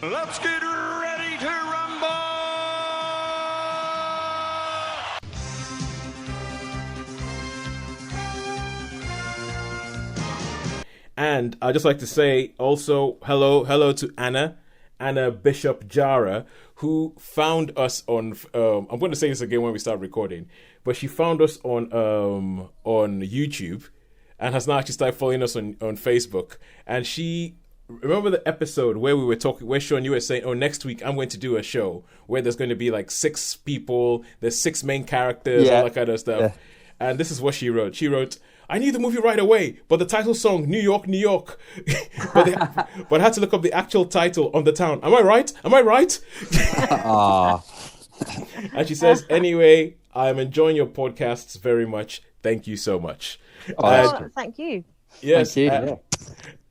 Let's get ready to rumble! And I'd just like to say also hello to Ahna Bishop Jara, who found us on. I'm going to say this again when we start recording, but she found us on YouTube, and has now actually started following us on Facebook. And she remember the episode where we were talking, where Shaun, you were saying, "Oh, next week I'm going to do a show where there's going to be like 6 people, there's 6 main characters, all that kind of stuff." Yeah. And this is what she wrote. She wrote, "I knew the movie right away, but the title song, New York, New York." but I had to look up the actual title on the town. Am I right? And she says, "Anyway, I'm enjoying your podcasts very much. Thank you so much." Thank you. Yes. Thank you.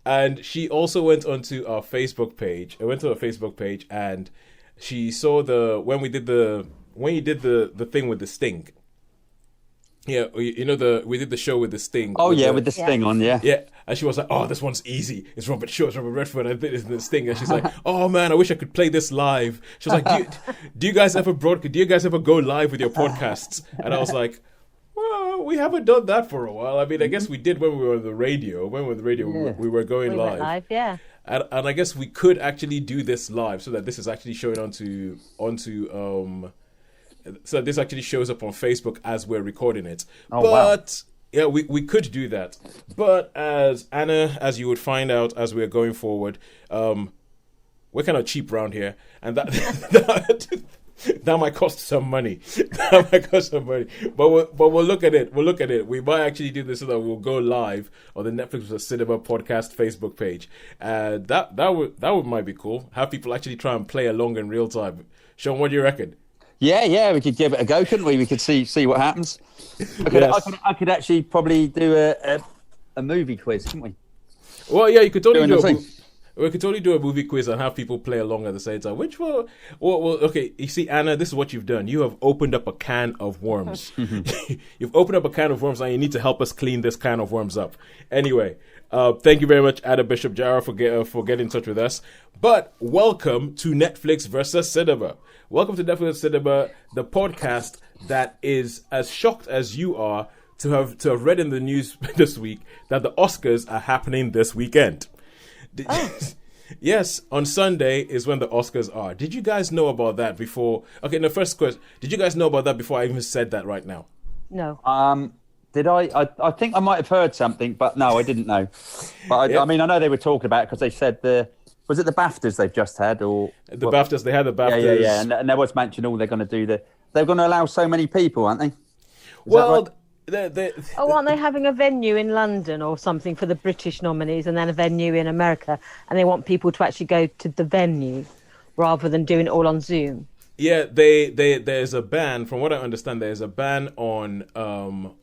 And she also went onto our Facebook page. I went to our Facebook page and she saw when you did the thing with the Sting. Yeah, we did the show with the Sting. With the Sting on, yeah. Yeah, and she was like, "Oh, this one's easy. It's Robert Shaw, it's Robert Redford, and this is the Sting." And she's like, "Oh man, I wish I could play this live." She was like, do you guys ever go live with your podcasts?" And I was like, "Well, we haven't done that for a while. I mean, I guess we did when we were on the radio. When we were on the radio, we were going live. Went live, yeah. And I guess we could actually do this live so that this is actually showing onto so this actually shows up on Facebook as we're recording it. Yeah, we could do that. But as Ahna, as you would find out as we're going forward, we're kind of cheap around here, and that might cost some money. But we'll look at it. We might actually do this so that we'll go live on the Netflix with a Cinema Podcast Facebook page. That might be cool. Have people actually try and play along in real time. Shaun, what do you reckon? Yeah, we could give it a go, couldn't we? We could see what happens. I could actually probably do a movie quiz, couldn't we? Well, yeah, you could totally we could totally do a movie quiz and have people play along at the same time. Okay, you see, Ahna, this is what you've done. You have opened up a can of worms. You've opened up a can of worms, and you need to help us clean this can of worms up. Anyway, thank you very much, Ahna Bishop Jara, for getting in touch with us. But welcome to Netflix versus Cinema. Welcome to Netflix versus Cinema, the podcast that is as shocked as you are to have read in the news this week that the Oscars are happening this weekend. Yes, on Sunday is when the Oscars are. Did you guys know about that before? Okay, the first question. Did you guys know about that before I even said that right now? No. Did I? I think I might have heard something, but no, I didn't know. But I mean, I know they were talking about it because they said was it the BAFTAs they've just had, or BAFTAs? They had the BAFTAs. Yeah. And there was mention they're going to do they're going to allow so many people, aren't they? Aren't they having a venue in London or something for the British nominees, and then a venue in America, and they want people to actually go to the venue rather than doing it all on Zoom? Yeah, there's a ban. From what I understand, there's a ban on travel.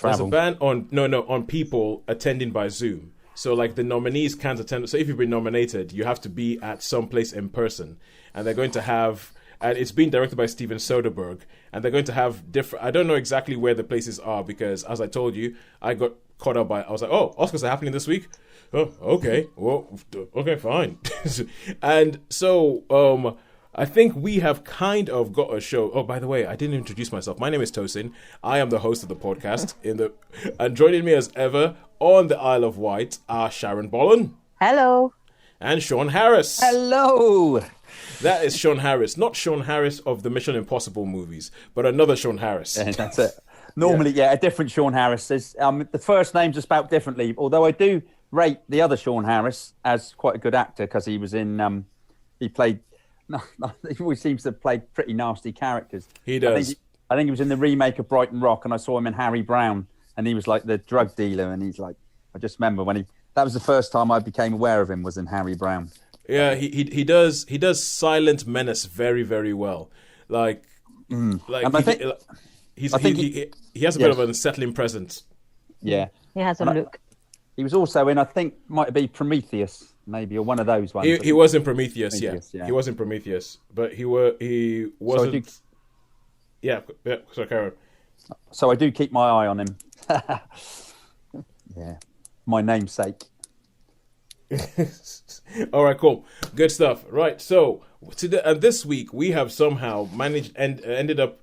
There's a ban on people attending by Zoom. So like the nominees can't attend. So if you've been nominated, you have to be at some place in person, and they're going to have. And it's being directed by Steven Soderbergh, and they're going to have different. I don't know exactly where the places are because, as I told you, I got caught up by. I was like, "Oh, Oscars are happening this week." Oh, okay. Well, okay, fine. And so, I think we have kind of got a show. Oh, by the way, I didn't introduce myself. My name is Tosin. I am the host of the podcast. And joining me as ever on the Isle of Wight are Sharon Bollen. Hello. And Shaun Harris. Hello. That is Shaun Harris, not Shaun Harris of the Mission Impossible movies, but another Shaun Harris. Yeah, that's it. Normally, a different Shaun Harris. The first name's are spelled differently, although I do rate the other Shaun Harris as quite a good actor because he was in. He always seems to have played pretty nasty characters. He does. I think he was in the remake of Brighton Rock, and I saw him in Harry Brown, and he was like the drug dealer, and he's like, I just remember that was the first time I became aware of him was in Harry Brown. Yeah, he does silent menace very, very well. He has a bit of an unsettling presence. Yeah, he has a look. He was also in, I think, might be Prometheus, maybe, or one of those ones. He was in Prometheus, yeah. He was in Prometheus, but he wasn't. So Karen. So I do keep my eye on him. Yeah, my namesake. All right, cool, good stuff. Right, so this week we have somehow managed and ended up,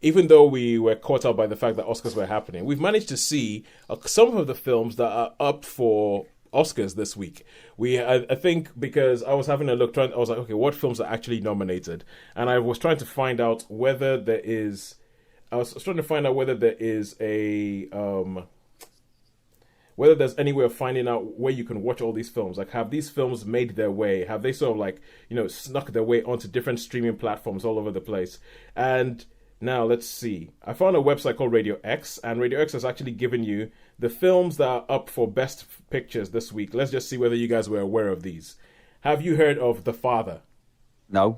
even though we were caught up by the fact that Oscars were happening, we've managed to see some of the films that are up for Oscars this week. I think because I was having a look, I was like, okay, what films are actually nominated? And I was trying to find out whether there is. I was trying to find out whether there is a whether there's any way of finding out where you can watch all these films. Like, have these films made their way? Have they sort of like, snuck their way onto different streaming platforms all over the place? And now let's see. I found a website called Radio X, and Radio X has actually given you the films that are up for Best Pictures this week. Let's just see whether you guys were aware of these. Have you heard of The Father? No.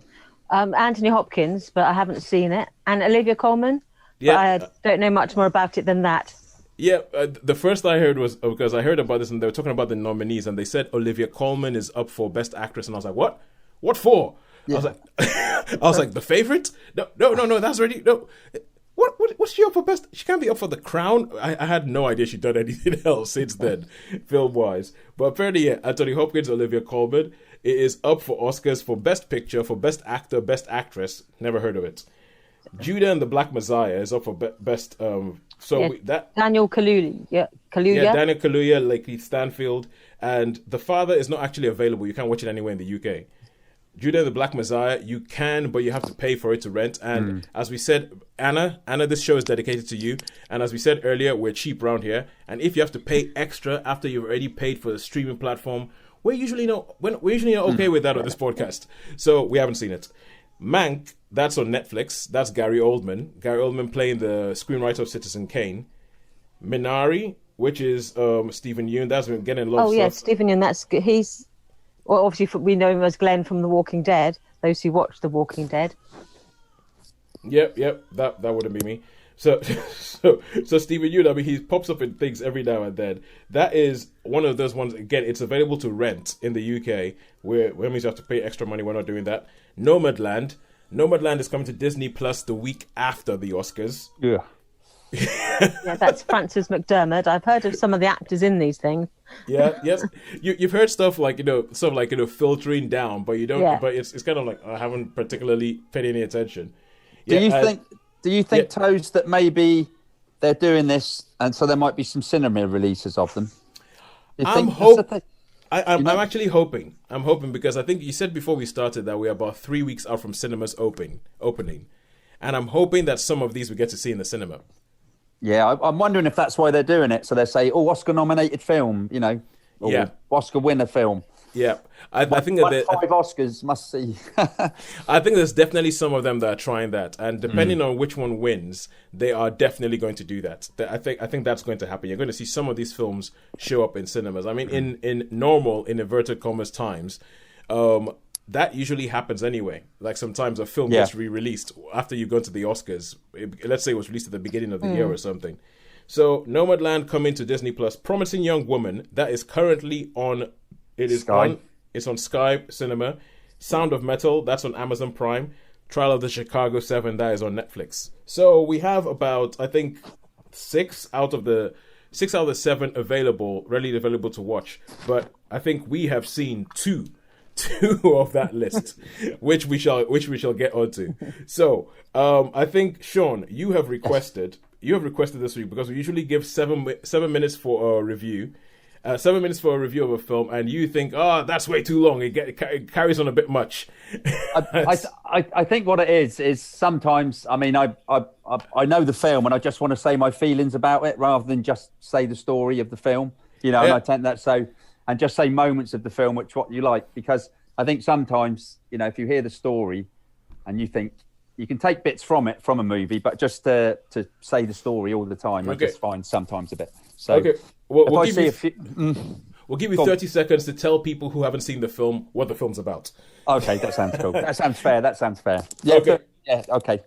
Anthony Hopkins, but I haven't seen it. And Olivia Colman, Yeah. but I don't know much more about it than that. Yeah, the first I heard was because I heard about this and they were talking about the nominees and they said Olivia Colman is up for Best Actress and I was like, what? What for? Yeah. I was like, The Favorite? No, that's already no. What's she up for Best? She can't be up for The Crown. I had no idea she'd done anything else since then, film wise. But apparently, yeah, Anthony Hopkins, Olivia Colman, it is up for Oscars for Best Picture, for Best Actor, Best Actress. Never heard of it. Judah and the Black Messiah is up for best. Daniel Kaluuya. Yeah, Daniel Kaluuya, Lakeith Stanfield, and The Father is not actually available. You can't watch it anywhere in the UK. Judah and the Black Messiah, you can, but you have to pay for it to rent. And as we said, Anna, this show is dedicated to you. And as we said earlier, we're cheap around here. And if you have to pay extra after you've already paid for the streaming platform, we're usually not okay with that on this podcast. So we haven't seen it. Mank, that's on Netflix. That's Gary Oldman. Gary Oldman playing the screenwriter of Citizen Kane. Minari, which is Stephen Yeun. That's been getting a lot of stuff. Oh, yeah, Stephen Yeun. That's good. Well, obviously, we know him as Glenn from The Walking Dead. Those who watch The Walking Dead. Yep. That wouldn't be me. So Stephen Yeun, I mean, he pops up in things every now and then. That is one of those ones. Again, it's available to rent in the UK. Where means you have to pay extra money. We're not doing that. Nomadland is coming to Disney Plus the week after the Oscars. Yeah. Yeah, that's Frances McDermott. I've heard of some of the actors in these things. Yeah, yes. You've heard stuff like, filtering down, but you don't. Yeah. But it's kind of like I haven't particularly paid any attention. Do you think, Toes, that maybe they're doing this, and so there might be some cinema releases of them? I'm actually hoping. I'm hoping because I think you said before we started that we're about 3 weeks out from cinemas opening, and I'm hoping that some of these we get to see in the cinema. Yeah, I'm wondering if that's why they're doing it. So they say, Oscar-nominated film, or Oscar winner film. Yeah, I think that 5 Oscars must see. I think there's definitely some of them that are trying that, and depending on which one wins, they are definitely going to do that. I think that's going to happen. You're going to see some of these films show up in cinemas. I mean, in normal, in inverted commas times, that usually happens anyway. Like sometimes a film gets re-released after you've gone to the Oscars. Let's say it was released at the beginning of the year or something. So Nomadland coming to Disney Plus. Promising Young Woman, that is currently on. It's on Sky Cinema. Sound of Metal, that's on Amazon Prime. Trial of the Chicago 7, that is on Netflix. So we have about, I think, 6 out of the 7 readily available to watch. But I think we have seen two of that list, which we shall get onto. So I think, Shaun, you have requested this week because we usually give 7 minutes for a review. 7 minutes for a review of a film, and you think, that's way too long. It carries on a bit much. I think what it is sometimes. I mean, I know the film, and I just want to say my feelings about it rather than just say the story of the film. And I tend that and just say moments of the film, what you like, because I think sometimes if you hear the story, and you think you can take bits from a movie, but just to say the story all the time, I just find sometimes a bit. So. Okay. We'll give you 30 seconds to tell people who haven't seen the film what the film's about. Okay, that sounds cool. That sounds fair. Yeah, okay. Okay.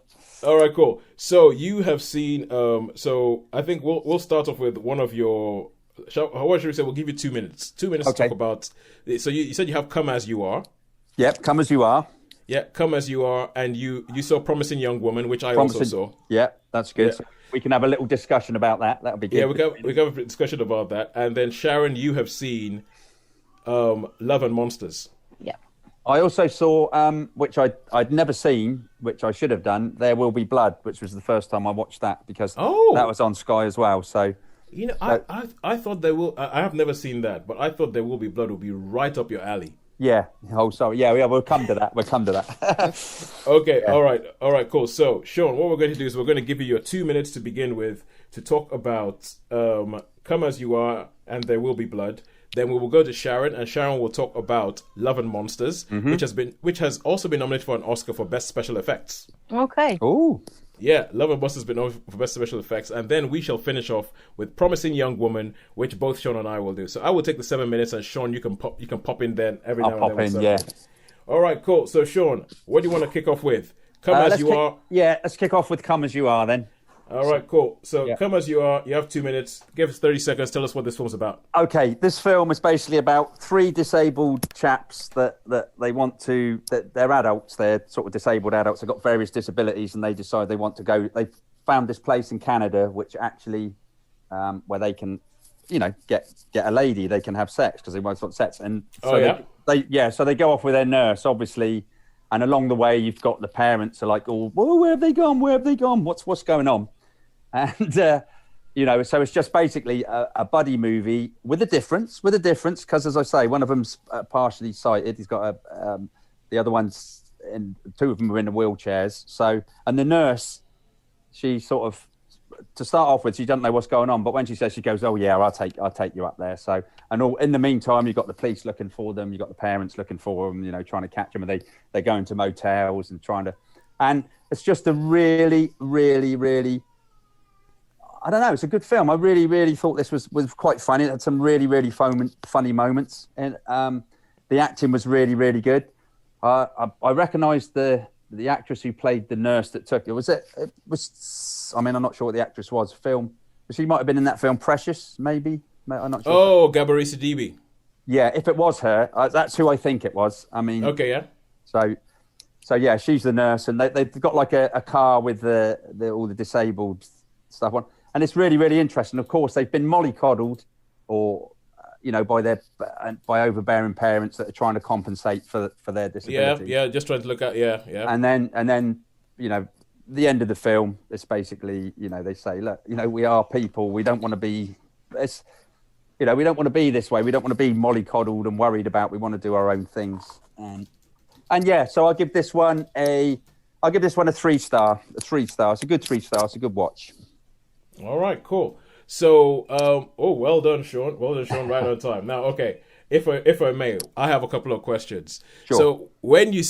All right, cool. So you have seen. So I think we'll start off with one of your. What should we say? We'll give you 2 minutes. 2 minutes to talk about. So you said you have Come As You Are. Yep, Come As You Are. Yeah, Come As You Are, and you saw Promising Young Woman, which I also saw. Yeah, that's good. Yeah. So we can have a little discussion about that. That'll be good. Yeah, we can have a discussion about that. And then Sharon, you have seen Love and Monsters. Yeah. I also saw, which I'd never seen, which I should have done, There Will Be Blood, which was the first time I watched that because that was on Sky as well. So, I thought I have never seen that, but I thought There Will Be Blood would be right up your alley. Yeah. Oh, sorry. Yeah, we'll come to that. Okay. Yeah. All right. Cool. So, Shaun, what we're going to do is we're going to give you your 2 minutes to begin with to talk about Come As You Are and There Will Be Blood. Then we will go to Sharon, and Sharon will talk about Love and Monsters, which has also been nominated for an Oscar for Best Special Effects. Okay. Oh. Yeah, Love and Monsters has been nominated for Best Special Effects, and then we shall finish off with Promising Young Woman, which both Shaun and I will do. So I will take the 7 minutes, and Shaun, you can pop in then every now and then. I'll pop in, yeah. All right, cool. So Shaun, what do you want to kick off with? Come As You Are. Yeah, let's kick off with Come As You Are then. All right, cool. So Come As You Are. You have 2 minutes. Give us 30 seconds. Tell us what this film's about. Okay, this film is basically about 3 disabled chaps that they want to. That they're adults. They're sort of disabled adults. They've got various disabilities, and they decide they want to go. They found this place in Canada, which actually, where they can, get a lady. They can have sex because they both want sex. And so so they go off with their nurse, obviously. And along the way, you've got the parents are like, "Oh, where have they gone? Where have they gone? What's going on?" And, so it's just basically a buddy movie with a difference, because, as I say, one of them's partially sighted. He's got the other one's, two of them are in the wheelchairs. So, and the nurse, she sort of, to start off with, she doesn't know what's going on. But when she says, she goes, "Oh, yeah, I'll take you up there." So, and in the meantime, you've got the police looking for them. You've got the parents looking for them, trying to catch them. And they go into motels and and it's just a really, really, really, I don't know. It's a good film. I really, really thought this was quite funny. It had some really, really funny moments, and the acting was really, really good. I recognised the actress who played the nurse that took it. It was. I mean, I'm not sure what the actress was. Film. She might have been in that film, Precious, maybe. I'm not sure. Oh, Gabrielle Sidibe. Yeah, if it was her, that's who I think it was. I mean. Okay. Yeah. So yeah, she's the nurse, and they've got like a car with all the disabled stuff on. And it's really, really interesting. Of course, they've been mollycoddled, or by overbearing parents that are trying to compensate for their disability. Yeah, just trying to look at And then the end of the film, it's basically they say, look, we are people. We don't want to be this. We don't want to be this way. We don't want to be mollycoddled and worried about. We want to do our own things. So I'll give this one a 3-star. A 3-star. It's a good 3-star. It's a good watch. All right, cool. So, well done, Shaun. Well done, Shaun. Right on time. Now, okay, if I may, I have a couple of questions. Sure. So, when you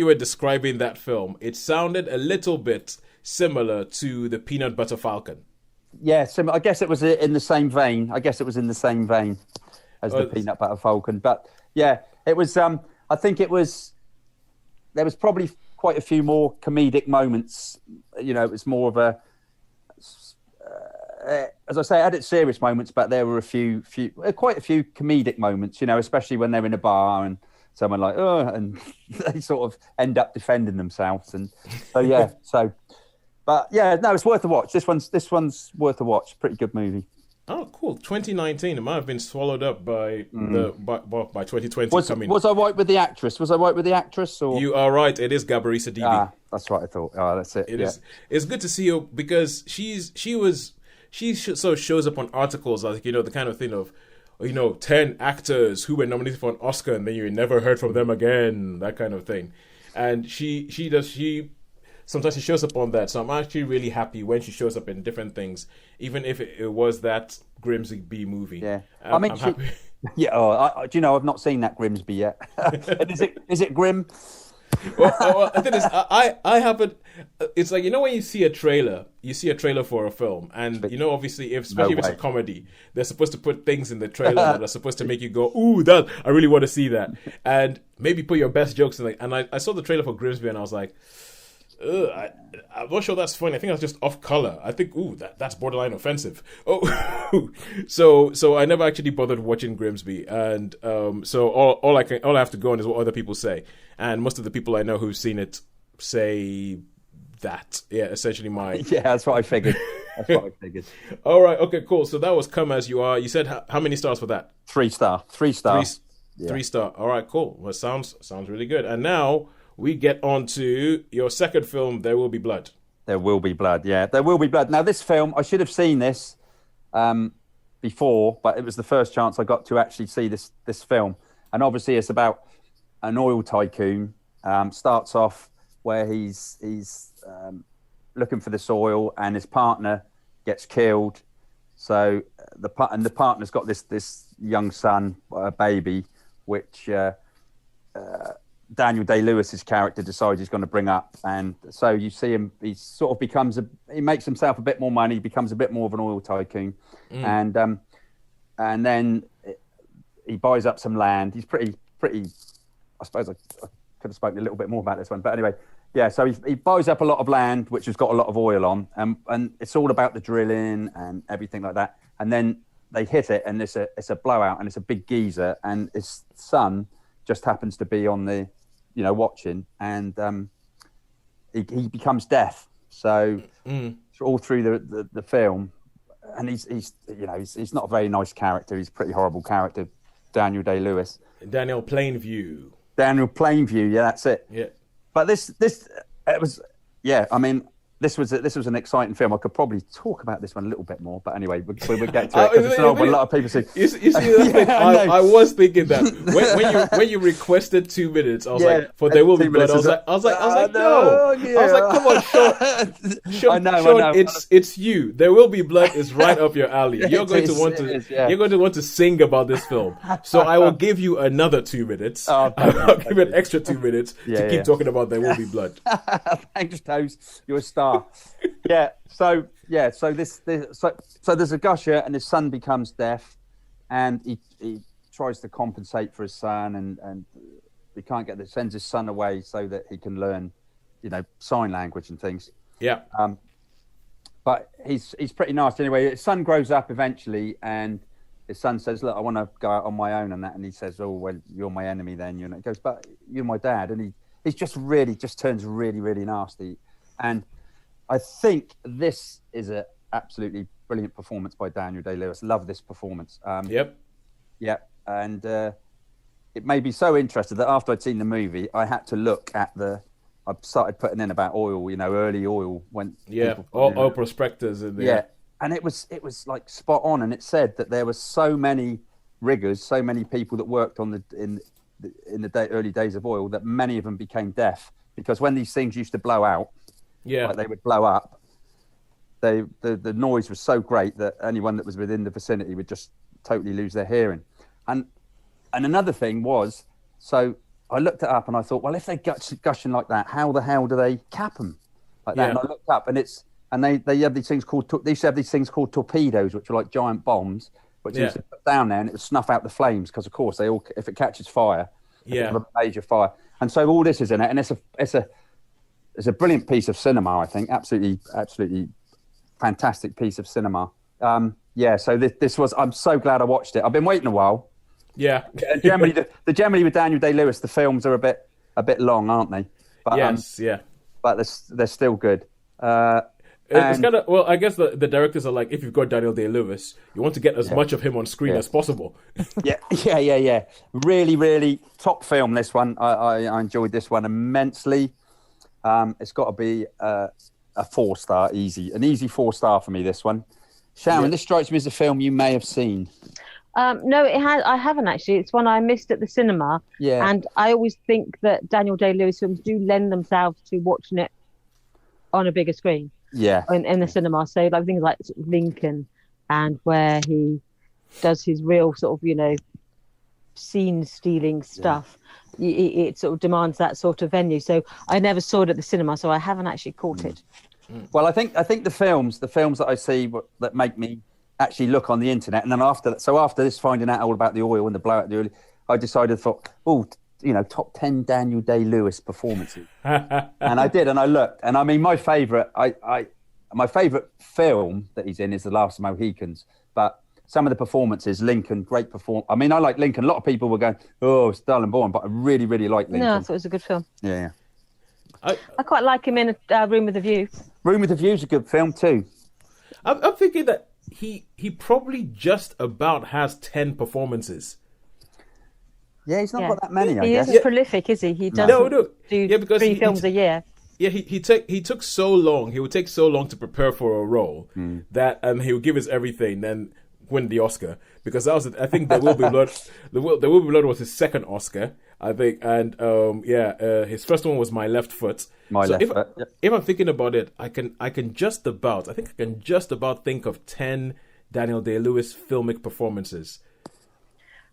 were describing that film, it sounded a little bit similar to the Peanut Butter Falcon. Yeah, I guess it was in the same vein. as the Peanut Butter Falcon. But yeah, it was. I think it was. There was probably quite a few more comedic moments. It was more of a. As I say, it had its serious moments, but there were quite a few comedic moments, especially when they're in a bar and someone like, oh, and they sort of end up defending themselves. And so, yeah, but yeah, no, it's worth a watch. This one's worth a watch. Pretty good movie. Oh, cool. 2019. It might have been swallowed up by by 2020 coming. Was I right with the actress? Or you are right. It is Gabrielle Sidibe. Ah, that's what I thought. Oh, that's it. It is. It's good to see her because she sort of shows up on articles like the kind of thing of 10 actors who were nominated for an Oscar and then you never heard from them again, that kind of thing. And she sometimes she shows up on that. So I'm actually really happy when she shows up in different things, even if it was that Grimsby movie. Yeah, I'm happy. Yeah. Oh, do you know I've not seen that Grimsby yet? Is it grim? Well, the thing is, I haven't. It's like when you see a trailer for a film, and obviously, especially if it's a comedy, they're supposed to put things in the trailer that are supposed to make you go, "Ooh, that I really want to see that," and maybe put your best jokes in. And I saw the trailer for Grimsby, and I was like, I'm not sure that's funny. I think that's just off color. I think, that's borderline offensive. Oh, so I never actually bothered watching Grimsby, and so all I have to go on is what other people say, and most of the people I know who've seen it say that. Yeah, essentially Yeah, that's what I figured. All right, okay, cool. So that was Come As You Are. You said how many stars for that? 3-star. 3 stars. Yeah. 3-star. All right, cool. Well, sounds really good. And now we get on to your second film, There Will Be Blood. There Will Be Blood. Yeah, There Will Be Blood. Now, this film, I should have seen this before, but it was the first chance I got to actually see this film. And obviously, it's about an oil tycoon. Starts off where he's looking for this oil, and his partner gets killed. So the partner's got this young son, a baby, which Daniel Day-Lewis's character decides he's going to bring up, and so you see him. He sort of he makes himself a bit more money, becomes a bit more of an oil tycoon, and then he buys up some land. He's pretty. I suppose I could have spoken a little bit more about this one, but anyway, yeah. So he buys up a lot of land which has got a lot of oil on, and it's all about the drilling and everything like that. And then they hit it, and it's a blowout, and it's a big geyser, and his son just happens to be on the, watching, and he becomes deaf. So all through the film, and he's not a very nice character. He's a pretty horrible character, Daniel Day-Lewis. Daniel Plainview. Daniel Plainview, yeah, that's it. Yeah. But this was an exciting film. I could probably talk about this one a little bit more, but anyway, we'll get to it because it's not what a lot of people see. You see the thing? I was thinking that when you requested 2 minutes, I was like, for There Will Be Blood. I was like, no. Yeah. I was like, come on, Shaun. Shaun, it's you. There Will Be Blood is right up your alley. You're going to want to sing about this film. So I will give you another 2 minutes. I'll give you an extra 2 minutes to keep talking about There Will Be Blood. Thanks, Toes. You're a star. So there's a gusher, and his son becomes deaf, and he tries to compensate for his son, and he can't sends his son away so that he can learn, sign language and things. Yeah. But he's pretty nasty anyway. His son grows up eventually, and his son says, "Look, I want to go out on my own," and that, and he says, "Oh, well, you're my enemy then." He goes, "But you're my dad," and he just turns really, really nasty. And I think this is an absolutely brilliant performance by Daniel Day-Lewis. Love this performance. Yep. And it made me so interested that after I'd seen the movie, I had to look at I started putting in about oil, early oil when oil prospectors in there. Yeah, and it was like spot on, and it said that there were so many riggers, so many people that worked on in the early days of oil, that many of them became deaf, because when these things used to blow out, like they would blow up, the noise was so great that anyone that was within the vicinity would just totally lose their hearing. And another thing was, so I looked it up and I thought, well, if they're gushing like that, how the hell do they cap them like that? And I looked up, and they have these things called torpedoes, which are like giant bombs, which you used to put down there, and it would snuff out the flames, because of course if it catches fire, it have a major fire. And so all this is in it, and it's a brilliant piece of cinema, I think. Absolutely fantastic piece of cinema. So this was, I'm so glad I watched it. I've been waiting a while. Yeah. Generally with Daniel Day-Lewis, the films are a bit long, aren't they? But, but they're still good. It's kind of, well, I guess the directors are like, if you've got Daniel Day-Lewis, you want to get as much of him on screen as possible. Yeah. Really, really top film, this one. I enjoyed this one immensely. It's got to be a 4-star, an easy 4-star for me, this one. Sharon, this strikes me as a film you may have seen. No, I haven't actually. It's one I missed at the cinema. Yeah. And I always think that Daniel Day-Lewis films do lend themselves to watching it on a bigger screen. Yeah. In the cinema. So like things like Lincoln, and where he does his real sort of, scene stealing stuff. It sort of demands that sort of venue. So I never saw it at the cinema, so I haven't actually caught it. Well, I think the films that I see that make me actually look on the internet, and then after this, finding out all about the oil and the blowout, I decided, top 10 Daniel Day-Lewis performances, and I did, and I looked, and I mean, my favourite film that he's in is The Last of the Mohicans, but some of the performances, Lincoln, great performance. I mean, I like Lincoln. A lot of people were going, "Oh, it's dull and boring," but I really, really like Lincoln. No, I thought it was a good film. Yeah. I quite like him in Room with a View. Room with a View is a good film too. I'm thinking that he probably just about has 10 performances. Yeah, he's not got that many, I He guess. isn't prolific, is he? He doesn't No. do Yeah, because 3 films a year. Yeah, he took so long. He would take so long to prepare for a role that, and he would give his everything, then win the Oscar, because that was I think There Will Be Blood. There Will Be Blood was his second Oscar, I think, and his first one was My Left Foot. If I'm thinking about it, I can just about think of 10 Daniel Day-Lewis filmic performances.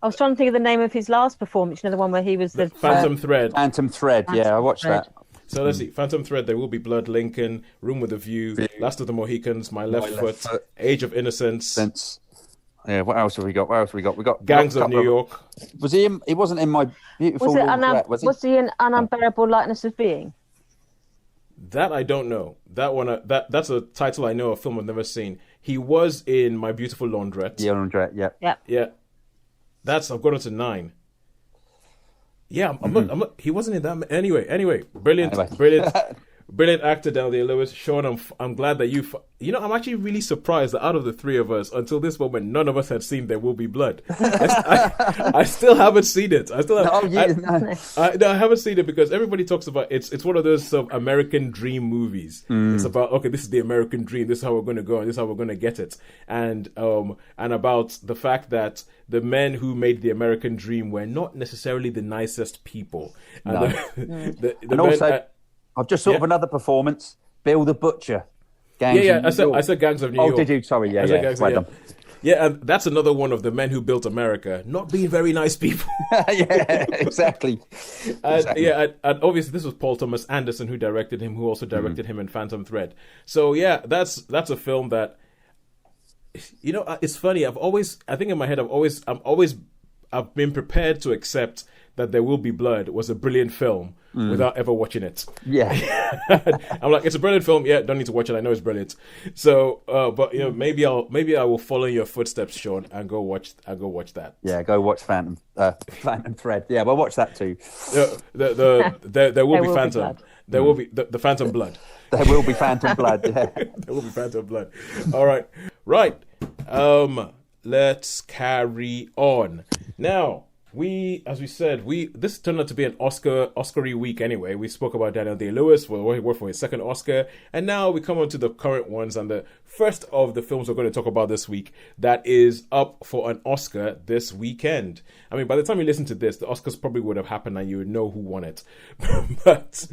I was trying to think of the name of his last performance. The one where he was the Phantom Thread. Phantom Thread. Yeah, I watched that. So let's see. Phantom Thread, There Will Be Blood, Lincoln, Room with a View, Last of the Mohicans, My Left Foot, Age of Innocence. Yeah, what else have we got? We got Gangs of New York. Was he in? He wasn't in My Beautiful Laundrette, was he? Was he in An Unbearable Lightness of Being? That I don't know. That one, that's a title I know, a film I've never seen. He was in My Beautiful Laundrette. Yeah, Laundrette, yeah. Yeah. I've got it to 9. Yeah, he wasn't in that. Anyway, brilliant. Brilliant actor, Daniel Day-Lewis. Shaun, I'm glad that I'm actually really surprised that out of the 3 of us, until this moment, none of us had seen There Will Be Blood. I still haven't seen it. I haven't seen it because everybody talks about it's one of those American dream movies. It's about, okay, this is the American dream. This is how we're going to go, and this is how we're going to get it. And about the fact that the men who made the American dream were not necessarily the nicest people. No. I've just thought of another performance. Bill the Butcher. I said Gangs of New York. Oh, did you? Sorry, yeah. Yeah, and that's another one of the men who built America, not being very nice people. Yeah, exactly. And obviously this was Paul Thomas Anderson who directed him, who also directed him in Phantom Thread. So yeah, that's a film that, it's funny. I've been prepared to accept that There Will Be Blood was a brilliant film without ever watching it. Yeah. I'm like, it's a brilliant film. Yeah, don't need to watch it. I know it's brilliant. So, but maybe I will follow in your footsteps, Shaun, and go watch that. Yeah, go watch Phantom Thread. Yeah, we'll watch that too. There will be Phantom. There will be the Phantom Blood. There will be Phantom Blood. Yeah. There will be Phantom Blood. All right. Let's carry on now. As we said, this turned out to be an Oscar-y week anyway. We spoke about Daniel Day-Lewis for his second Oscar, and now we come on to the current ones, and the first of the films we're going to talk about this week that is up for an Oscar this weekend. I mean, by the time you listen to this, the Oscars probably would have happened and you would know who won it. but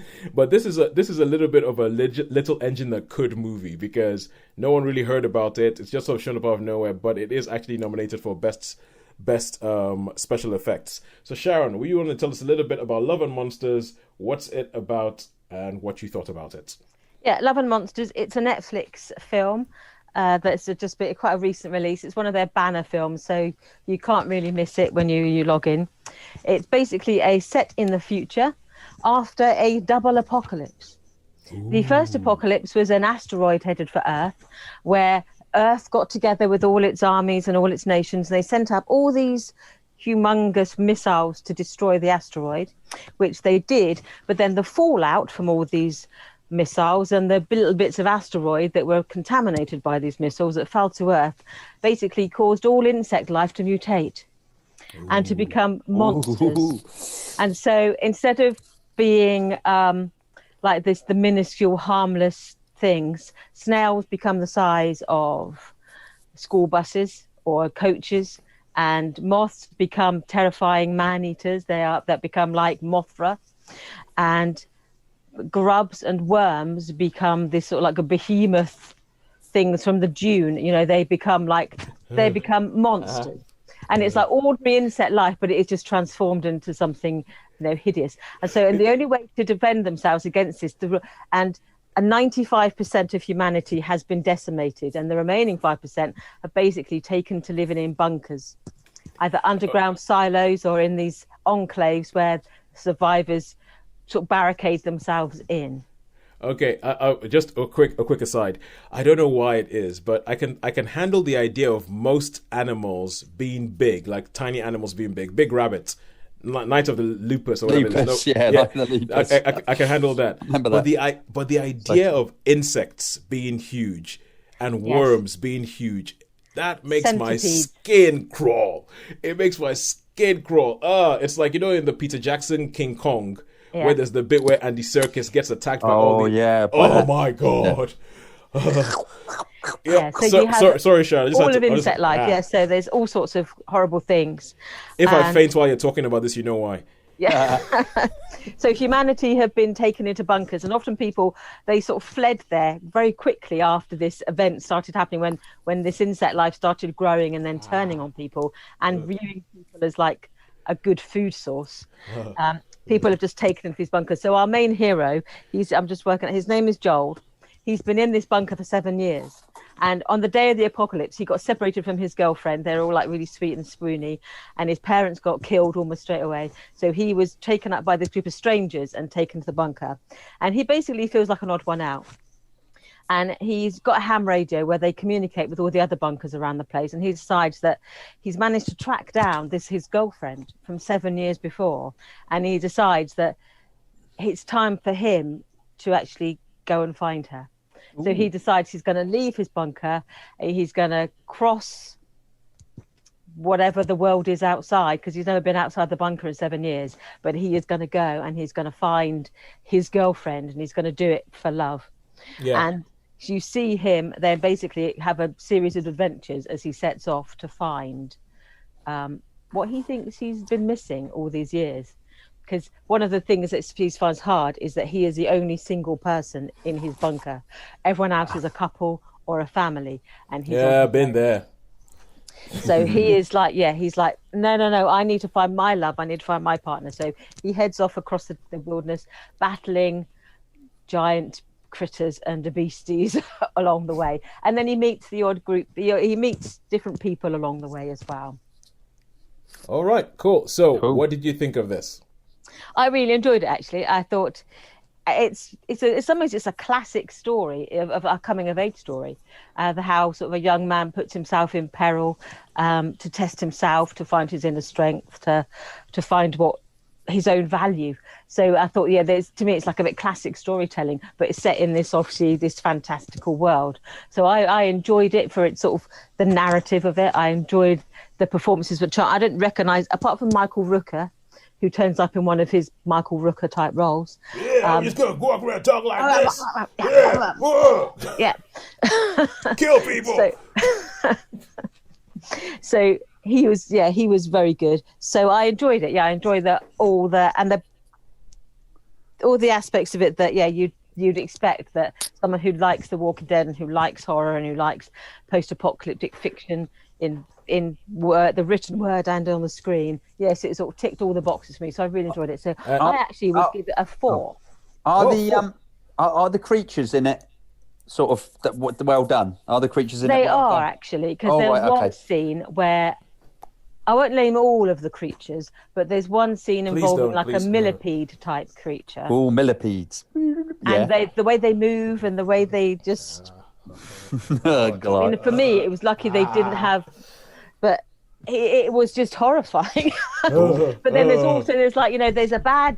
this is a little bit of a little engine that could movie, because no one really heard about it. It's just sort of shown up out of nowhere, but it is actually nominated for best special effects. So Sharon, will you want to tell us a little bit about Love and Monsters, what's it about, and what you thought about it? Yeah, Love and Monsters, it's a Netflix film that's just been quite a recent release. It's one of their banner films, so you can't really miss it when you log in. It's basically a set in the future after a double apocalypse. Ooh. The first apocalypse was an asteroid headed for Earth, where Earth got together with all its armies and all its nations. They sent up all these humongous missiles to destroy the asteroid, which they did. But then the fallout from all these missiles and the little bits of asteroid that were contaminated by these missiles that fell to Earth basically caused all insect life to mutate and to become monsters. And so instead of being like this, the minuscule, harmless things, snails become the size of school buses or coaches, and moths become terrifying man-eaters. That become like Mothra, and grubs and worms become this sort of like a behemoth things from the Dune. They become monsters. And it's like ordinary insect life, but it is just transformed into something hideous. And the only way to defend themselves against this, and 95% of humanity has been decimated, and the remaining 5% are basically taken to living in bunkers, either underground silos or in these enclaves where survivors sort of barricade themselves in. Okay, just a quick aside. I don't know why it is, but I can handle the idea of most animals being big, like tiny animals being big rabbits. Night of the Lupus or whatever. Lupus, Lupus. I can handle that. Remember but that. The idea of insects being huge and worms being huge, That makes my Centipede. skin crawl. It makes my skin crawl. It's like, in the Peter Jackson King Kong, where there's the bit where Andy Serkis gets attacked by all the... yeah. Oh, my God. Yeah, so you have sorry, Sharon. all of insect life. Yeah, so there's all sorts of horrible things. If I faint while you're talking about this, you know why. Yeah. So humanity have been taken into bunkers, and often people, they sort of fled there very quickly after this event started happening, when this insect life started growing and then turning on people and viewing people as like a good food source. People have just taken into these bunkers. So our main hero, his name is Joel. He's been in this bunker for 7 years. And on the day of the apocalypse, he got separated from his girlfriend. They're all like really sweet and spoony. And his parents got killed almost straight away. So he was taken up by this group of strangers and taken to the bunker. And he basically feels like an odd one out. And he's got a ham radio where they communicate with all the other bunkers around the place. And he decides that he's managed to track down his girlfriend from 7 years before. And he decides that it's time for him to actually go and find her. So he decides he's going to leave his bunker. He's going to cross whatever the world is outside, because he's never been outside the bunker in 7 years. But he is going to go and he's going to find his girlfriend, and he's going to do it for love. Yeah. And you see him then basically have a series of adventures as he sets off to find what he thinks he's been missing all these years. Because one of the things that he finds hard is that he is the only single person in his bunker. Everyone else is a couple or a family. And he's been there. So he's like, no, I need to find my love. I need to find my partner. So he heads off across the wilderness, battling giant critters and the beasties along the way. And then he meets the odd group. He meets different people along the way as well. All right, cool. So what did you think of this? I really enjoyed it, actually. I thought it's a classic story of a coming of age story, how sort of a young man puts himself in peril to test himself, to find his inner strength, to find what his own value. So I thought, to me, it's like a bit classic storytelling, but it's set in this fantastical world. So I enjoyed it for its sort of the narrative of it. I enjoyed the performances, which I didn't recognise, apart from Michael Rooker, who turns up in one of his Michael Rooker type roles. Yeah, I'm just going to go up around and talk like this. Yeah. Kill people. So he was very good. So I enjoyed it. Yeah, I enjoyed all the aspects of it that, you'd expect that someone who likes The Walking Dead and who likes horror and who likes post-apocalyptic fiction in the written word and on the screen. Yes, it sort of ticked all the boxes for me, so I really enjoyed it. So I actually would give it a 4. Are the creatures in it sort of well done? Are the creatures in it well done? They are, actually, because there's one scene where I won't name all of the creatures, but there's one scene involving a millipede type creature. Oh, millipedes. And the way they move and the way they just... Oh, God. I mean, for me, it was lucky they didn't have... But it was just horrifying. But then there's bad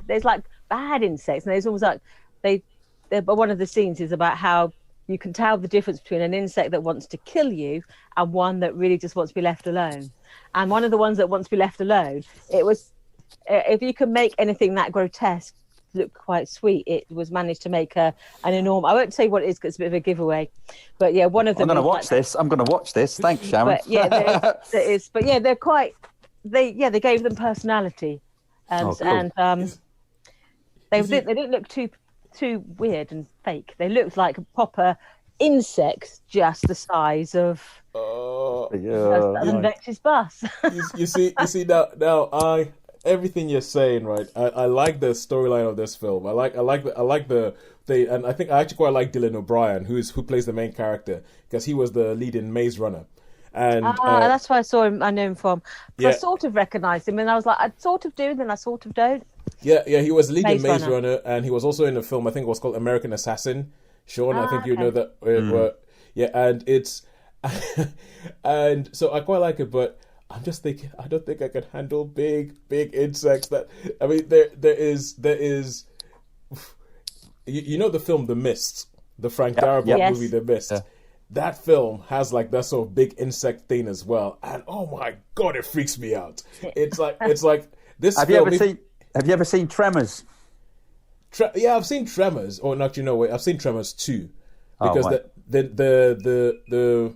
insects, and there's almost like but one of the scenes is about how you can tell the difference between an insect that wants to kill you and one that really just wants to be left alone. And one of the ones that wants to be left alone, it was, if you can make anything that grotesque look quite sweet, it was managed to make an enormous... I won't say what it is because it's a bit of a giveaway, but one of them... I'm going to watch this. Thanks, Sharon. But there is. But they're quite... They gave them personality, and cool. they didn't look too weird and fake. They looked like proper insects, just the size of Vex's bus. you see now everything you're saying, right? I like the storyline of this film. I like the and I think I actually quite like Dylan O'Brien, who plays the main character, because he was the lead in Maze Runner. And that's why I saw him. I know him from. I sort of recognised him, and I was like, I sort of do, then I sort of don't. Yeah, he was lead in Maze Runner, and he was also in a film I think it was called American Assassin. Sean, I think you know that. And it's and so I quite like it, but I'm just thinking, I don't think I can handle big insects. There is, you know the film The Mist, the Frank Darabont movie The Mist. Yeah. that film has like that sort of big insect thing as well, and oh my god, it freaks me out. It's like this. Have film, Have you ever seen Tremors? Yeah, I've seen Tremors. Or not, I've seen Tremors 2. Because right. the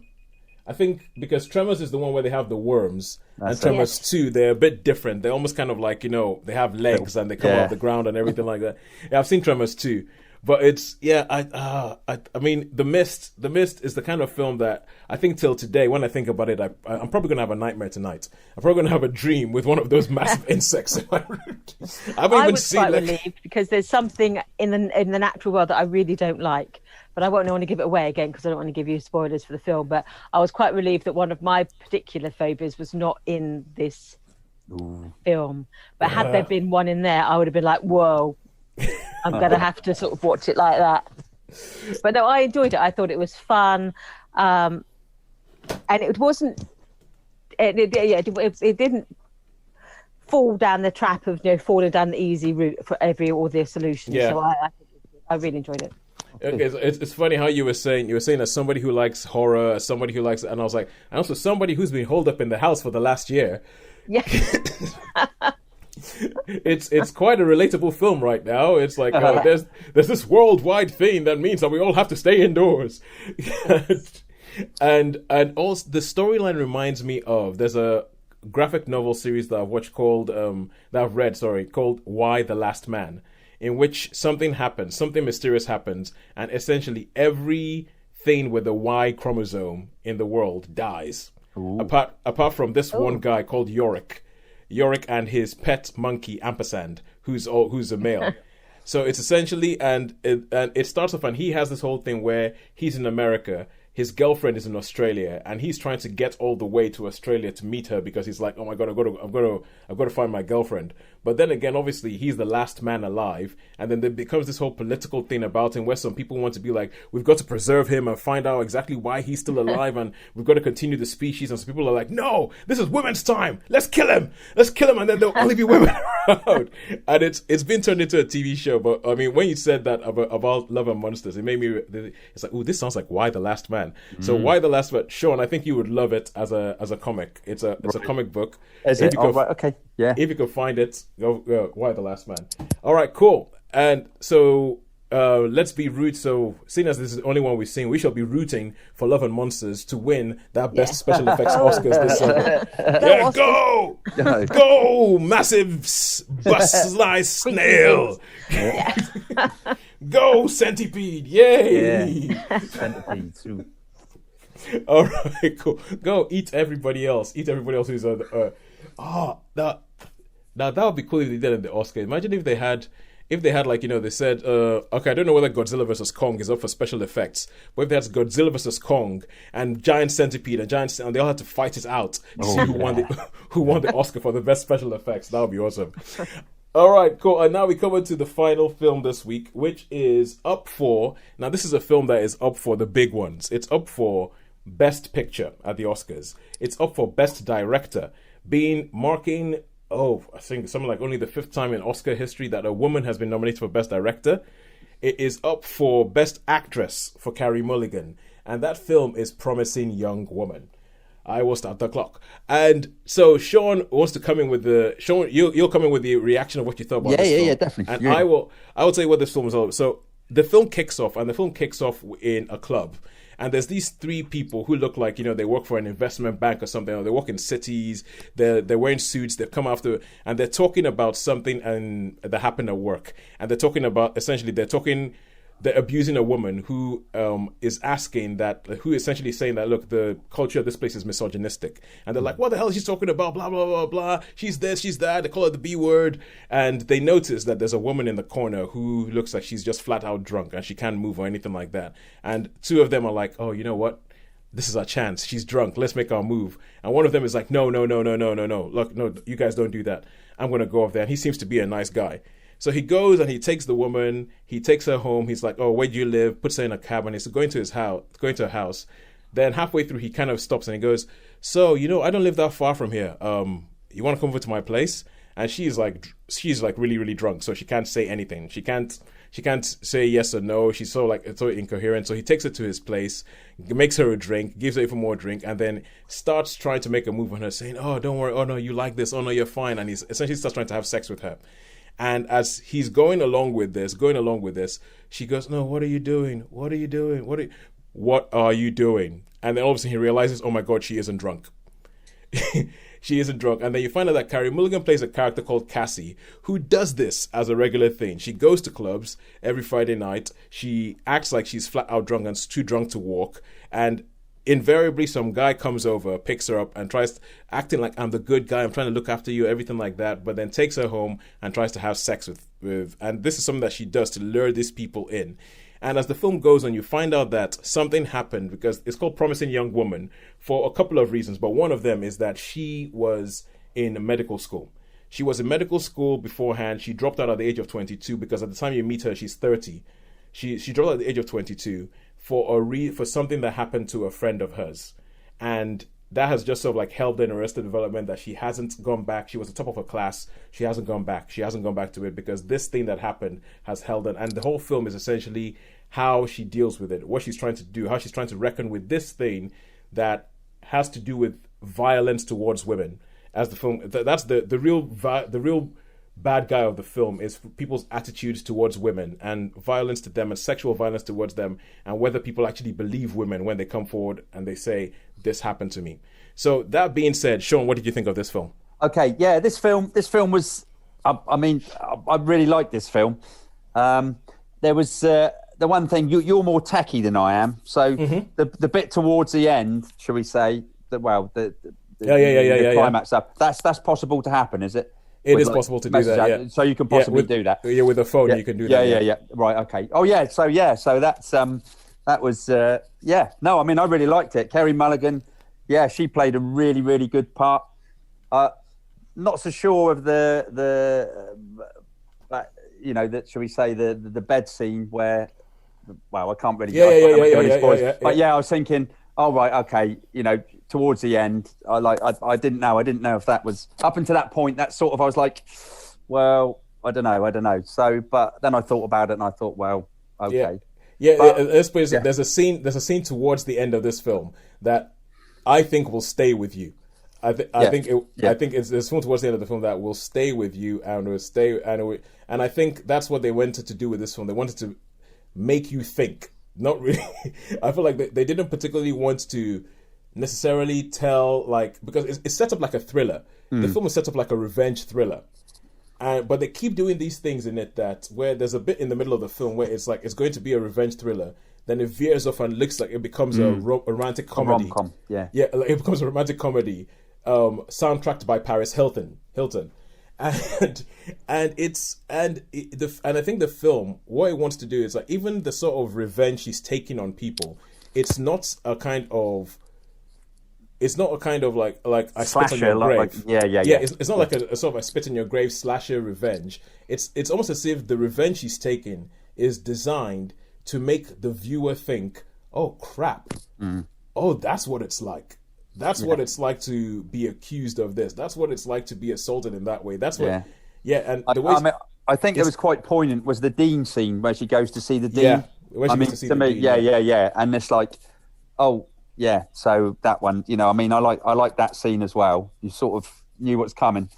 I think because Tremors is the one where they have the worms, and Tremors 2, they're a bit different. They're almost kind of like, they have legs and they come off the ground and everything like that. Yeah, I've seen Tremors 2. But it's, I mean, The Mist is the kind of film that I think till today, when I think about it, I'm probably going to have a nightmare tonight. I'm probably going to have a dream with one of those massive insects in my room. I was quite relieved because there's something in the natural world that I really don't like. But I won't want to give it away again because I don't want to give you spoilers for the film. But I was quite relieved that one of my particular phobias was not in this film. But had there been one in there, I would have been like, whoa. I'm going to have to sort of watch it like that. But no, I enjoyed it. I thought it was fun. And it wasn't... It didn't fall down the trap of, falling down the easy route for all the solutions. Yeah. So I really enjoyed it. Okay, it's funny how you were saying as somebody who likes horror, as somebody who likes... And I was like, and also somebody who's been holed up in the house for the last year. Yeah. It's quite a relatable film right now. It's like there's this worldwide thing that means that we all have to stay indoors, and also the storyline reminds me of there's a graphic novel series that I've watched called called Why the Last Man, in which something mysterious happens, and essentially everything with the Y chromosome in the world dies, apart from this one guy called Yorick and his pet monkey Ampersand, who's a male. So it's essentially, and it starts off, and he has this whole thing where he's in America, his girlfriend is in Australia, and he's trying to get all the way to Australia to meet her because he's like, oh my god, I've got to find my girlfriend. But then again, obviously, he's the last man alive, and then there becomes this whole political thing about him where some people want to be like, we've got to preserve him and find out exactly why he's still alive, and we've got to continue the species. And some people are like, no, this is women's time. Let's kill him, and then there'll only be women around. And it's been turned into a TV show. But I mean, when you said that about Love and Monsters, it made me. It's like, oh, this sounds like Why the Last Man. So Why the Last Man, Shaun, I think you would love it as a comic. It's a comic book. Is it? Right, okay. Yeah. If you can find it, go Why the Last Man. All right, cool. And so let's be rude. So seeing as this is the only one we've seen, we shall be rooting for Love and Monsters to win that Best Special Effects Oscars this summer. Yeah, go, massive bus slice snail. Go, centipede. Yay. Yeah. Centipede too. All right, cool. Go eat everybody else. Eat everybody else who's on. Now that would be cool if they did in the Oscars. Imagine if they had like, they said, okay, I don't know whether Godzilla vs. Kong is up for special effects, but if there's Godzilla vs. Kong and giant centipede and they all had to fight it out to see who won the Oscar for the best special effects, that would be awesome. All right, cool. And now we come into the final film this week, which is up for... Now, this is a film that is up for the big ones. It's up for Best Picture at the Oscars. It's up for Best Director, marking... I think something like only the 5th time in Oscar history that a woman has been nominated for Best Director. It is up for Best Actress for Carey Mulligan. And that film is Promising Young Woman. I will start the clock. And so Shaun wants to come in with you'll come in with the reaction of what you thought about this film. Yeah, definitely. And I will tell you what this film is all about. So the film kicks off in a club. And there's these 3 people who look like, they work for an investment bank or something, or they work in cities, they're wearing suits, they've come after, and they're talking about something that happened at work. And they're talking about, essentially, they're abusing a woman who is essentially saying that, look, the culture of this place is misogynistic. And they're like, what the hell is she talking about? Blah, blah, blah, blah. She's this, she's that. They call her the B word. And they notice that there's a woman in the corner who looks like she's just flat out drunk and she can't move or anything like that. And 2 of them are like, oh, you know what? This is our chance. She's drunk. Let's make our move. And one of them is like, no. Look, no, you guys don't do that. I'm going to go off there. And he seems to be a nice guy. So he goes and he takes the woman, he takes her home, he's like, oh, where do you live? Puts her in a cab and he's going to a house. Then halfway through, he kind of stops and he goes, so, I don't live that far from here. You want to come over to my place? and she's like really really drunk, so she can't say anything. She can't say yes or no. She's so incoherent. So he takes her to his place, makes her a drink, gives her even more drink, and then starts trying to make a move on her, saying, "Oh, don't worry. Oh no, you like this. Oh no, you're fine." And he's essentially starts trying to have sex with her. And as he's going along with this, she goes, "No, what are you doing? What are you doing? What are you doing?" And then all of a sudden he realizes, oh my God, she isn't drunk. She isn't drunk. And then you find out that Carey Mulligan plays a character called Cassie, who does this as a regular thing. She goes to clubs every Friday night. She acts like she's flat out drunk and too drunk to walk. And invariably some guy comes over, picks her up, and tries acting like, I'm the good guy, I'm trying to look after you, everything like that, but then takes her home and tries to have sex with and this is something that she does to lure these people in. And as the film goes on, you find out that something happened, because it's called Promising Young Woman for a couple of reasons. But one of them is that she was in medical school. She was in medical school beforehand. She dropped out at the age of 22 because at the time you meet her, she's 30. She dropped out at the age of 22 for something that happened to a friend of hers. And that has just sort of like held in Arrested Development, that she hasn't gone back. She was the top of her class. She hasn't gone back. She hasn't gone back to it because this thing that happened has held in. And the whole film is essentially how she deals with it, what she's trying to do, how she's trying to reckon with this thing that has to do with violence towards women. As the film, that's the real bad guy of the film is people's attitudes towards women and violence to them and sexual violence towards them, and whether people actually believe women when they come forward and they say, this happened to me. So that being said, Shaun, what did you think of this film? Okay, yeah, this film was, I really liked this film. There was the one thing, you're more techie than I am, so the bit towards the end, shall we say, the climax stuff, that's possible to happen, is it? It is possible to do that, yeah. So you can possibly do that. Yeah, with a phone you can do that. Yeah. Right, okay. Oh, yeah, so that's, that was, no, I mean, I really liked it. Carey Mulligan, yeah, she played a really, really good part. Not so sure of shall we say, the bed scene where, well, I can't really... But yeah, I was thinking, oh, right, okay, towards the end, I didn't know if that was... Up until that point, that sort of, I was like, well, I don't know. So, but then I thought about it and I thought, well, okay. Let's put it, there's a scene towards the end of this film that I think will stay with you. I think it's there's film towards the end of the film that will stay with you and will stay and I think that's what they wanted to do with this film. They wanted to make you think. Not really. I feel like they didn't particularly want to necessarily tell, like, because it's set up like a thriller. The film is set up like a revenge thriller. But they keep doing these things in it that where there's a bit in the middle of the film where it's like it's going to be a revenge thriller, then it veers off and looks like it becomes a romantic comedy. Rom-com, yeah, like it becomes a romantic comedy, soundtracked by Paris Hilton, and I think the film, what it wants to do is like, even the sort of revenge she's taking on people, it's not a kind of like I spit on your grave. It's not like a sort of a spit in your grave slasher revenge. It's almost as if the revenge she's taking is designed to make the viewer think, oh crap, oh, that's what it's like. That's what it's like to be accused of this. That's what it's like to be assaulted in that way. That's what, and the way I think it was quite poignant was the Dean scene where she goes to see the Dean. And it's like, oh. Yeah, so that one, I like that scene as well. You sort of knew what's coming.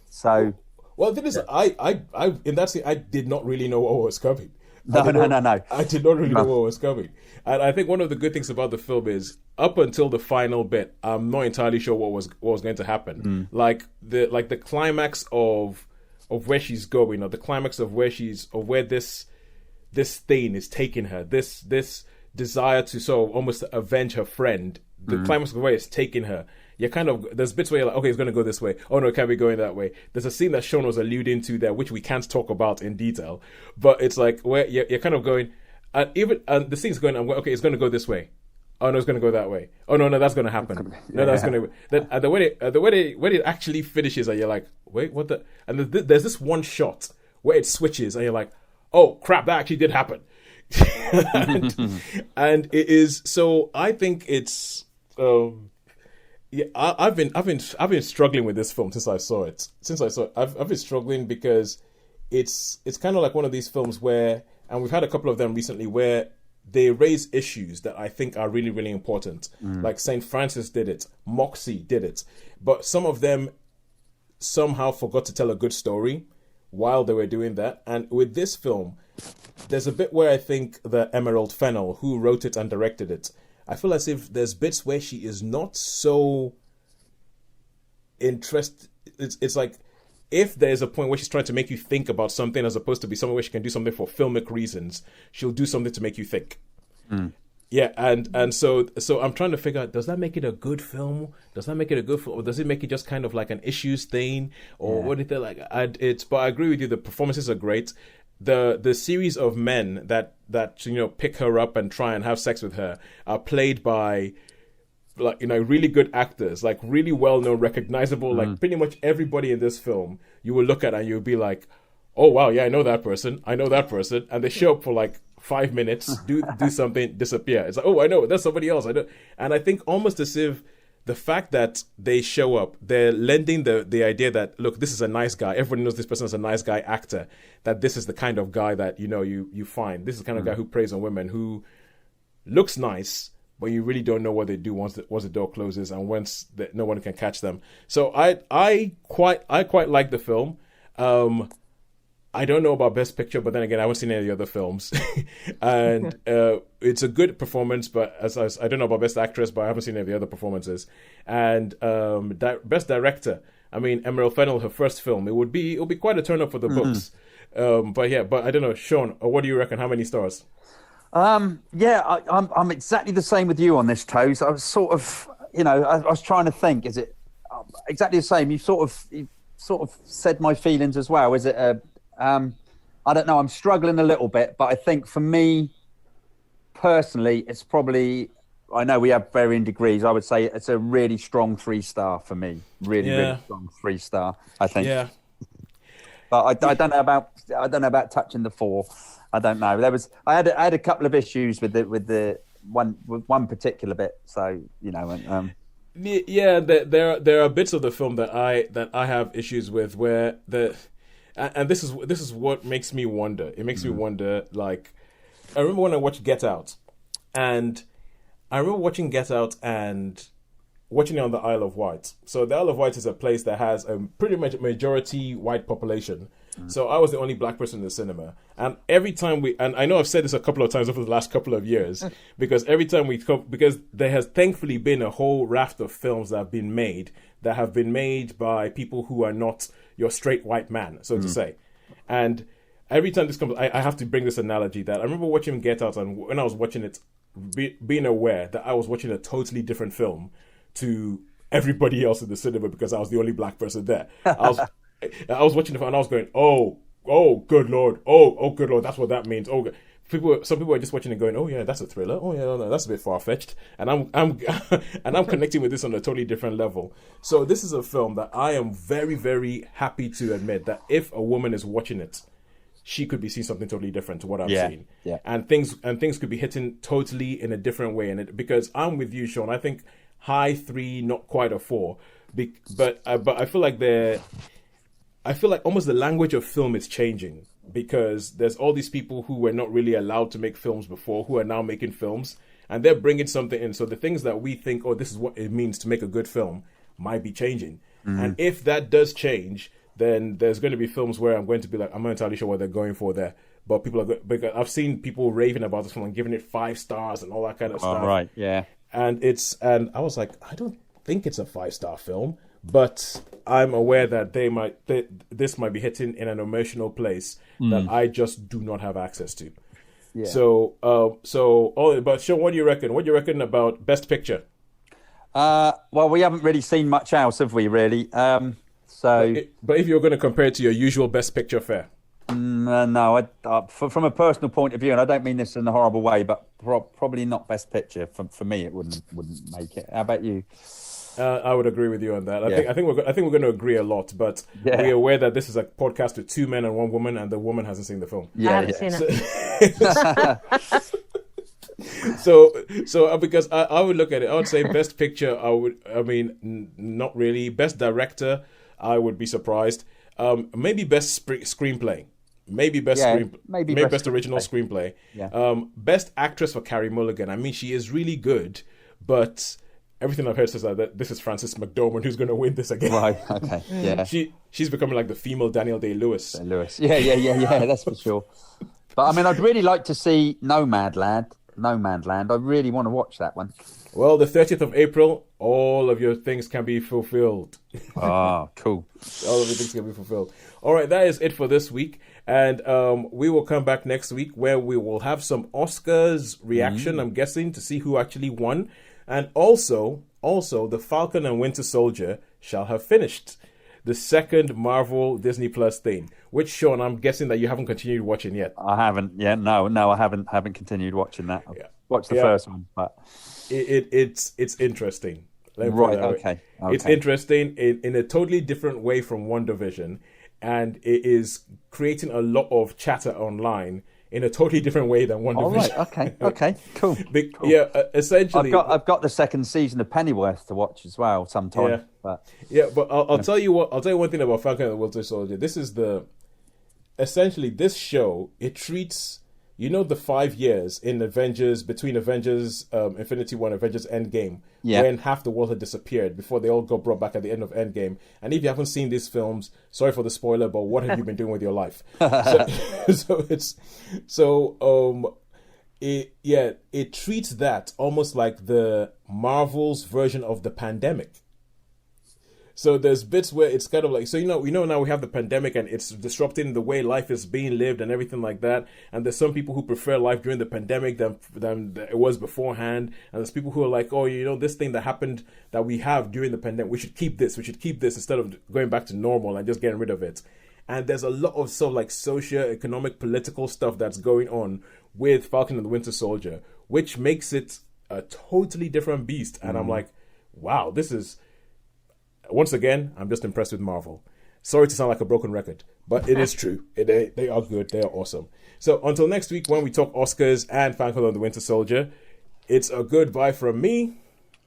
So, well, the thing is, I in that scene, I did not really know what was coming. No. I did not really know what was coming. And I think one of the good things about the film is, up until the final bit, I'm not entirely sure what was going to happen. Like the climax of where she's going, or the climax of where this thing is taking her. This desire to sort of almost avenge her friend, the climax of where it's taking her. You're kind of, there's bits where you're like, okay, it's going to go this way. Oh no, it can't be going that way. There's a scene that Shaun was alluding to there, which we can't talk about in detail, but it's like where you're kind of going, and the scene's going, I'm going, okay, it's going to go this way. Oh no, it's going to go that way. Oh no, that's going to happen. No, that's going to. Then the way it actually finishes, and you're like, wait, what the? And there's this one shot where it switches, and you're like, oh crap, that actually did happen. and it is, so I think it's Yeah, I've been struggling with this film since I saw it. I've been struggling because it's kind of like one of these films where, and we've had a couple of them recently where they raise issues that I think are really, really important. Like St. Francis did it, Moxie did it, but some of them somehow forgot to tell a good story while they were doing that. And with this film, there's a bit where I think that Emerald Fennell, who wrote it and directed it, I feel as if there's bits where she is not so interested. It's like if there's a point where she's trying to make you think about something as opposed to be somewhere where she can do something for filmic reasons, she'll do something to make you think. Yeah, and so I'm trying to figure out, does that make it a good film? Does that make it a good film? Or does it make it just kind of like an issues thing? Or what is it like? But I agree with you, the performances are great. The series of men that pick her up and try and have sex with her are played by really good actors, like really well-known, recognizable, like pretty much everybody in this film you will look at and you'll be like, oh wow, yeah, I know that person, and they show up for like 5 minutes, do something, disappear. It's like, oh, I know, that's somebody else. I know. And I think almost as if the fact that they show up, they're lending the idea that, look, this is a nice guy. Everybody knows this person is a nice guy actor, that this is the kind of guy that, you find. This is the kind of guy who preys on women, who looks nice, but you really don't know what they do once the door closes and no one can catch them. So I quite like the film. I don't know about Best Picture, but then again, I haven't seen any of the other films. And it's a good performance, but I don't know about Best Actress, but I haven't seen any of the other performances. And Best Director, I mean, Emerald Fennell, her first film, it'll be quite a turn up for the books. But I don't know, Shaun, what do you reckon? How many stars? I'm exactly the same with you on this, Toes. I was sort of, I was trying to think, is it exactly the same? You sort of said my feelings as well. Is it I don't know, I'm struggling a little bit, but I think for me personally, it's probably, I know we have varying degrees. I would say it's a really strong 3-star for me. Really strong 3-star, I think. Yeah. But I don't know about touching the 4. I don't know. I had a couple of issues with one particular bit. So yeah, there are bits of the film that I have issues with where and this is what makes me wonder. It makes me wonder. Like, I remember when I watched Get Out, and I remember watching Get Out and watching it on the Isle of Wight. So the Isle of Wight is a place that has a pretty much majority white population. So I was the only black person in the cinema. And every time and I know I've said this a couple of times over the last couple of years, because every time because there has thankfully been a whole raft of films that have been made by people who are not your straight white man, so to say. And every time this comes, I have to bring this analogy that I remember watching Get Out, and when I was watching it, being aware that I was watching a totally different film to everybody else in the cinema because I was the only black person there. I was watching the film and I was going, oh, good Lord. Oh, good Lord. That's what that means. Oh, some people are just watching it going, oh yeah, that's a thriller. Oh yeah, no, that's a bit far fetched. And I'm and I'm connecting with this on a totally different level. So this is a film that I am very, very happy to admit that if a woman is watching it, she could be seeing something totally different to what I'm seeing. Yeah. And things could be hitting totally in a different way. And because I'm with you, Shaun, I think high 3, not quite a 4. But I feel like almost the language of film is changing, because there's all these people who were not really allowed to make films before who are now making films, and they're bringing something in. So the things that we think, oh, this is what it means to make a good film, might be changing. And if that does change, then there's going to be films where I'm going to be like, I'm not entirely sure what they're going for there. But because I've seen people raving about this film and giving it 5 stars and all that kind of stuff. Right, yeah. And I was like, I don't think it's a 5-star film. But I'm aware that this might be hitting in an emotional place that I just do not have access to. Yeah. But Shaun, what do you reckon? What do you reckon about Best Picture? Well, we haven't really seen much else, have we? Really? But if you're going to compare it to your usual Best Picture fare, no. From a personal point of view, and I don't mean this in a horrible way, but probably not Best Picture for me. It wouldn't make it. How about you? I would agree with you on that. I think we're going to agree a lot, but we're aware that this is a podcast with 2 men and 1 woman, and the woman hasn't seen the film. I haven't seen it. Because I would look at it, I would say best picture. Not really. Best director, I would be surprised. Maybe best screenplay. Maybe best maybe best original screenplay. Yeah. Best actress for Carey Mulligan. I mean, she is really good, but everything I've heard says that this is Frances McDormand who's going to win this again. Right. Okay. Yeah. She's becoming like the female Daniel Day-Lewis. Yeah. That's for sure. But I mean, I'd really like to see Nomadland. I really want to watch that one. Well, the 30th of April, all of your things can be fulfilled. Oh, cool. All of your things can be fulfilled. All right, that is it for this week. And we will come back next week where we will have some Oscars reaction, I'm guessing, to see who actually won. And also, The Falcon and Winter Soldier shall have finished. The second Marvel Disney Plus thing, which, Sean, I'm guessing that you haven't continued watching yet. I haven't yet. No, I haven't continued watching that. I've watched the first one, but it's interesting. Right. Okay. It's interesting in a totally different way from WandaVision, and it is creating a lot of chatter online in a totally different way than WandaVision. All right. Okay. Cool. Cool. Yeah. Essentially, I've got the second season of Pennyworth to watch as well sometime. Yeah. But I'll tell you what. I'll tell you one thing about Falcon and the Winter Soldier. This is essentially this show. It treats the 5 years in Avengers between Avengers Infinity War and Avengers Endgame, when half the world had disappeared before they all got brought back at the end of Endgame. And if you haven't seen these films, sorry for the spoiler, but what have you been doing with your life? It treats that almost like the Marvel's version of the pandemic. So there's bits where it's kind of like, now we have the pandemic and it's disrupting the way life is being lived and everything like that. And there's some people who prefer life during the pandemic than it was beforehand. And there's people who are like, this thing that happened that we have during the pandemic, we should keep this instead of going back to normal and just getting rid of it. And there's a lot of sort of like socio-economic, political stuff that's going on with Falcon and the Winter Soldier, which makes it a totally different beast. And I'm like, wow, this is... Once again, I'm just impressed with Marvel. Sorry to sound like a broken record, but it is true. They are good. They are awesome. So until next week when we talk Oscars and Falcon and the Winter Soldier, it's a goodbye from me.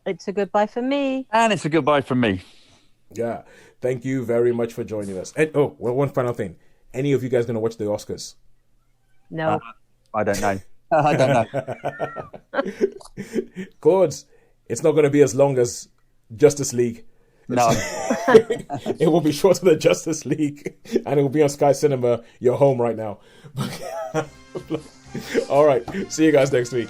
It's a goodbye from me. And it's a goodbye from me. Yeah. Thank you very much for joining us. And one final thing. Any of you guys going to watch the Oscars? No. I don't know. I don't know. Claude, it's not going to be as long as Justice League. No. It will be shorter than Justice League, and it will be on Sky Cinema, your home right now. All right. See you guys next week.